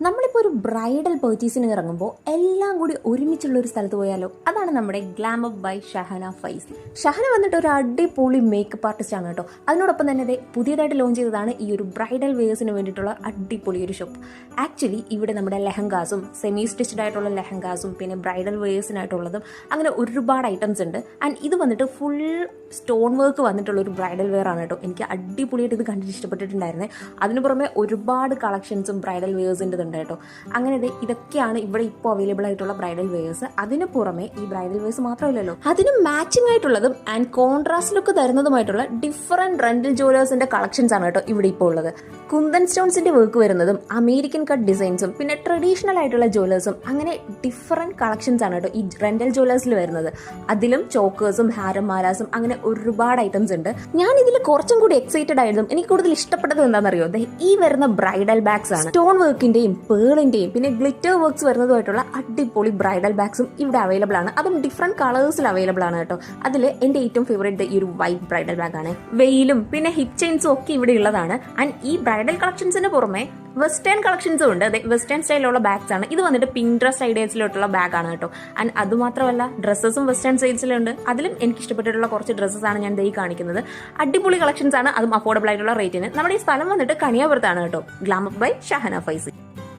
നമ്മളിപ്പോൾ ഒരു ബ്രൈഡൽ പർച്ചേസിന് ഇറങ്ങുമ്പോൾ എല്ലാം കൂടി ഒരുമിച്ചുള്ള ഒരു സ്ഥലത്ത് പോയാലോ? അതാണ് നമ്മുടെ ഗ്ലാമർ ബൈ ഷഹന ഫൈസി. ഷഹന വന്നിട്ട് ഒരു അടിപൊളി മേക്കപ്പ് ആർട്ടിസ്റ്റ് ആണ് കേട്ടോ. അതിനോടൊപ്പം തന്നെ പുതിയതായിട്ട് ലോഞ്ച് ചെയ്തതാണ് ഈ ഒരു ബ്രൈഡൽ വെയേഴ്സിന് വേണ്ടിയിട്ടുള്ള അടിപൊളി ഒരു ഷോപ്പ്. ആക്ച്വലി ഇവിടെ നമ്മുടെ ലെഹങ്കാസും സെമി സ്റ്റിച്ച്ഡ് ആയിട്ടുള്ള ലെഹങ്കാസും പിന്നെ ബ്രൈഡൽ വെയേഴ്സിനായിട്ടുള്ളതും അങ്ങനെ ഒരുപാട് ഐറ്റംസ് ഉണ്ട്. ആൻഡ് ഇത് വന്നിട്ട് ഫുൾ സ്റ്റോൺ വർക്ക് വന്നിട്ടുള്ള ഒരു ബ്രൈഡൽ വെയർ ആണ് കേട്ടോ. എനിക്ക് അടിപൊളിയായിട്ട് ഇത് കണ്ടിട്ട് ഇഷ്ടപ്പെട്ടിട്ടുണ്ടായിരുന്നേ. അതിന് പുറമെ ഒരുപാട് കളക്ഷൻസും ബ്രൈഡൽ വെയേഴ്സിൻ്റെ ഉണ്ട് കേട്ടോ. അങ്ങനെ ഇതൊക്കെയാണ് ഇവിടെ ഇപ്പോൾ അവൈലബിൾ ആയിട്ടുള്ള ബ്രൈഡൽ വെയേഴ്സ്. അതിന് പുറമെ ഈ ബ്രൈഡൽ വെയേഴ്സ് മാത്രമല്ലല്ലോ, അതിന് മാച്ചിങ് ആയിട്ടുള്ളതും ആൻഡ് കോൺട്രാസ്റ്റ് ലുക്ക് തരുന്നതുമായിട്ടുള്ള ഡിഫറെന്റ് റെന്റൽ ജ്വല്ലേഴ്സിന്റെ കളക്ഷൻസ് ആണ് കേട്ടോ ഇവിടെ ഇപ്പോൾ ഉള്ളത്. കുന്തൻ സ്റ്റോൺസിന്റെ വർക്ക് വരുന്നതും അമേരിക്കൻ കട്ട് ഡിസൈൻസും പിന്നെ ട്രഡീഷണൽ ആയിട്ടുള്ള ജ്വല്ലേഴ്സും അങ്ങനെ ഡിഫറെന്റ് കളക്ഷൻസ് ആണ് കേട്ടോ ഈ റെന്റൽ ജ്വല്ലേഴ്സിൽ വരുന്നത്. അതിലും ചോക്കേഴ്സും ഹാരം മാലാസും അങ്ങനെ ഒരുപാട് ഐറ്റംസ് ഉണ്ട്. ഞാൻ ഇതിൽ കുറച്ചും കൂടി എക്സൈറ്റഡ് ആയിരുന്നു. എനിക്ക് കൂടുതൽ ഇഷ്ടപ്പെട്ടത് എന്താണെന്നറിയോ? ഈ വരുന്ന ബ്രൈഡൽ ബാഗ്സ് ആണ്. സ്റ്റോൺ വർക്കിന്റെയും പേളിന്റെയും പിന്നെ ഗ്ലിറ്റർ വർക്ക്സ് വരുന്നതുമായിട്ടുള്ള അടിപൊളി ബ്രൈഡൽ ബാഗ്സും ഇവിടെ അവൈലബിൾ ആണ്. അതും ഡിഫറെന്റ് കളേഴ്സിൽ അവൈലബിൾ ആണ് കേട്ടോ. അതിൽ എന്റെ ഏറ്റവും ഫേവറേറ്റ് ഈ ഒരു വൈറ്റ് ബ്രൈഡൽ ബാഗ് ആണ്. വെയിലും പിന്നെ ഹിപ്പ് ചെയിൻസും ഒക്കെ ഇവിടെ ഉള്ളതാണ്. ആൻഡ് ഈ ബ്രൈഡൽ കളക്ഷൻസിന് പുറമെ വെസ്റ്റേൺ കളക്ഷൻസും ഉണ്ട്. അതെ, വെസ്റ്റേൺ സ്റ്റൈലിലുള്ള ബാഗ്സ് ആണ്. ഇത് വന്നിട്ട് പിൻട്രസ്റ്റ് ഐഡിയാസിലോട്ടുള്ള ബാഗ് ആണ് കേട്ടോ. ആൻഡ് അതുമാത്രമല്ല ഡ്രസ്സസും വെസ്റ്റേൺ സ്റ്റൈൽസിലുണ്ട്. അതിലും എനിക്ക് ഇഷ്ടപ്പെട്ടിട്ടുള്ള കുറച്ച് ഡ്രസ്സസ് ആണ് ഞാൻ ഈ കാണിക്കുന്നത്. അടിപൊളി കളക്ഷൻസ് ആണ്, അതും അഫോർഡബിൾ ആയിട്ടുള്ള റേറ്റിന്. നമ്മുടെ ഈ സ്ഥലം വന്നിട്ട് കണിയാപുരത്താണ് കേട്ടോ. Glamour by Shahana Faizy.